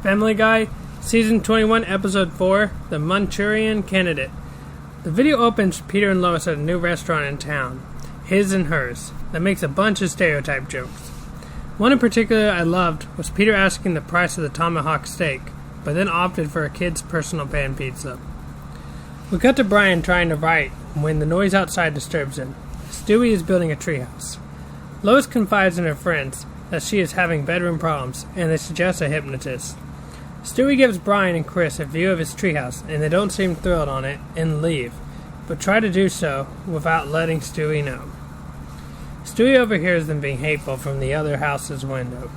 Family Guy, Season 21, Episode 4, The Munchurian Candidate. The video opens Peter and Lois at a new restaurant in town, his and hers, that makes a bunch of stereotype jokes. One in particular I loved was Peter asking the price of the tomahawk steak, but then opted for a kid's personal pan pizza. We cut to Brian trying to write when the noise outside disturbs him. Stewie is building a treehouse. Lois confides in her friends that she is having bedroom problems, and they suggest a hypnotist. Stewie gives Brian and Chris a view of his treehouse, and they don't seem thrilled on it, and leave, but try to do so without letting Stewie know. Stewie overhears them being hateful from the other house's window.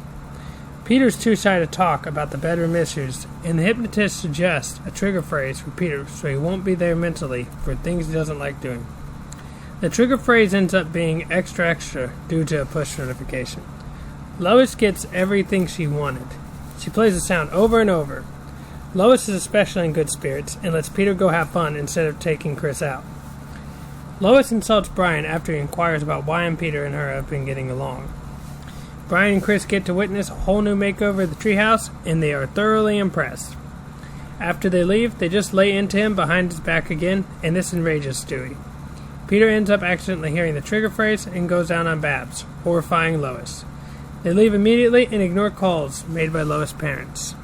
Peter's too shy to talk about the bedroom issues, and the hypnotist suggests a trigger phrase for Peter so he won't be there mentally for things he doesn't like doing. The trigger phrase ends up being extra due to a push notification. Lois gets everything she wanted. She plays the sound over and over. Lois is especially in good spirits and lets Peter go have fun instead of taking Chris out. Lois insults Brian after he inquires about why Peter and her have been getting along. Brian and Chris get to witness a whole new makeover of the treehouse, and they are thoroughly impressed. After they leave, they just lay into him behind his back again, and this enrages Stewie. Peter ends up accidentally hearing the trigger phrase and goes down on Babs, horrifying Lois. They leave immediately and ignore calls made by Lois' parents.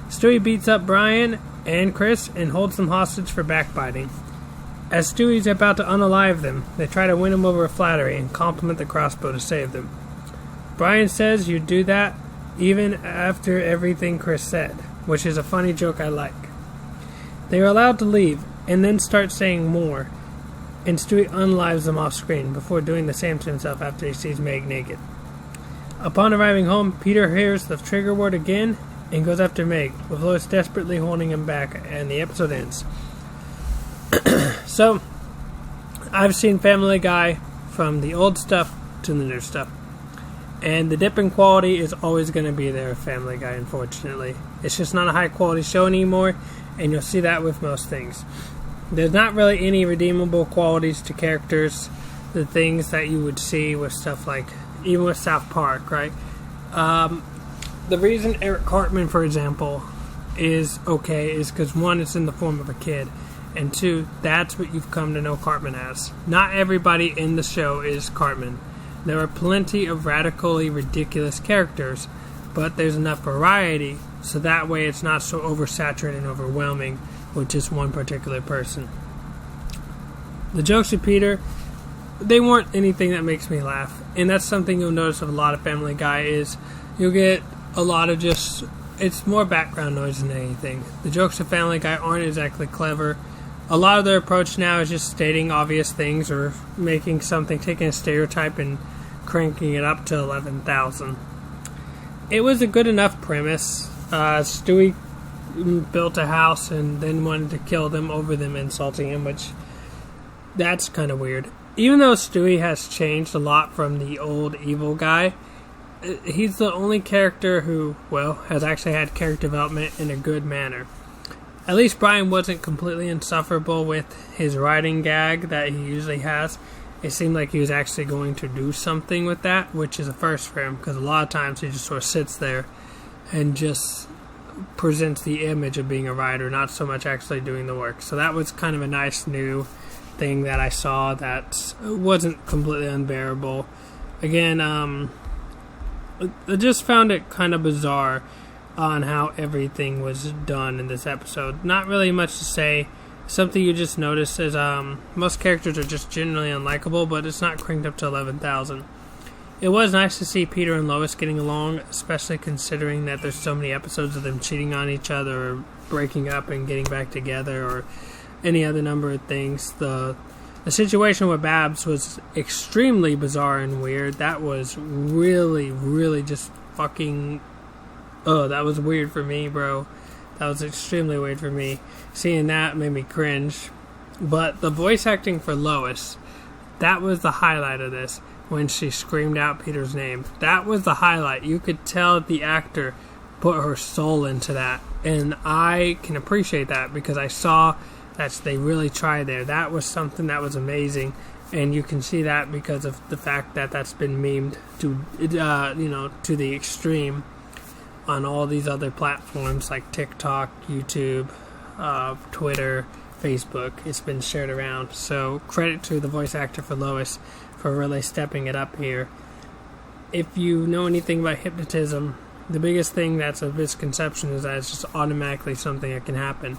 Stewie beats up Brian and Chris and holds them hostage for backbiting. As Stewie's about to unalive them, they try to win him over with flattery and compliment the crossbow to save them. Brian says you'd do that even after everything Chris said, which is a funny joke I like. They are allowed to leave and then start saying more, and Stewie unlives them off screen before doing the same to himself after he sees Meg naked. Upon arriving home, Peter hears the trigger word again and goes after Meg, with Lois desperately holding him back, and the episode ends. So, I've seen Family Guy from the old stuff to the new stuff. And the dip in quality is always going to be there with Family Guy, unfortunately. It's just not a high quality show anymore, and you'll see that with most things. There's not really any redeemable qualities to characters, the things that you would see with stuff like, even with South Park, right? The reason Eric Cartman, for example, is okay is because, one, it's in the form of a kid, and two, that's what you've come to know Cartman as. Not everybody in the show is Cartman. There are plenty of radically ridiculous characters, but there's enough variety, so that way it's not so oversaturated and overwhelming with just one particular person. The jokes of Peter, they weren't anything that makes me laugh, and that's something you'll notice with a lot of Family Guy is you'll get a lot of just, it's more background noise than anything. The jokes of Family Guy aren't exactly clever. A lot of their approach now is just stating obvious things or making something, taking a stereotype and cranking it up to 11,000. It was a good enough premise. Stewie built a house and then wanted to kill them over them insulting him, which that's kind of weird. Even though Stewie has changed a lot from the old evil guy, he's the only character who, well, has actually had character development in a good manner. At least Brian wasn't completely insufferable with his writing gag that he usually has. It seemed like he was actually going to do something with that, which is a first for him, because a lot of times he just sort of sits there and just presents the image of being a writer, not so much actually doing the work. So that was kind of a nice new thing that I saw that wasn't completely unbearable. Again, I just found it kind of bizarre on how everything was done in this episode. Not really much to say. Something you just notice is most characters are just generally unlikable, but it's not cranked up to 11,000. It was nice to see Peter and Lois getting along, especially considering that there's so many episodes of them cheating on each other or breaking up and getting back together or any other number of things. The situation with Babs was extremely bizarre and weird. That was really, really just fucking... Oh, that was weird for me, bro. That was extremely weird for me. Seeing that made me cringe. But the voice acting for Lois, that was the highlight of this. When she screamed out Peter's name. That was the highlight. You could tell the actor put her soul into that. And I can appreciate that because I saw that they really tried there. That was something that was amazing. And you can see that because of the fact that that's been memed to, to the extreme. on all these other platforms like TikTok, YouTube, Twitter, Facebook. It's been shared around. So credit to the voice actor for Lois for really stepping it up here. If you know anything about hypnotism, the biggest thing that's a misconception is that it's just automatically something that can happen.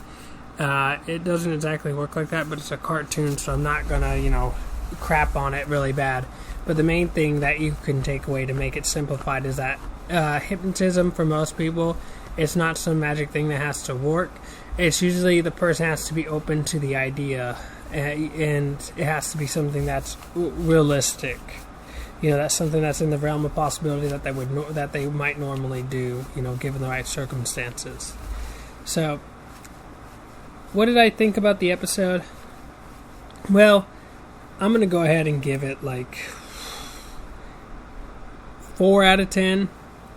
It doesn't exactly work like that, but it's a cartoon, so I'm not gonna, crap on it really bad. But the main thing that you can take away to make it simplified is that hypnotism, for most people, it's not some magic thing that has to work. It's usually the person has to be open to the idea, and it has to be something that's realistic. That's something that's in the realm of possibility that they might normally do, given the right circumstances. So, what did I think about the episode? Well, I'm going to go ahead and give it 4 out of 10.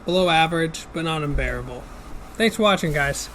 Below average, but not unbearable. Thanks for watching, guys.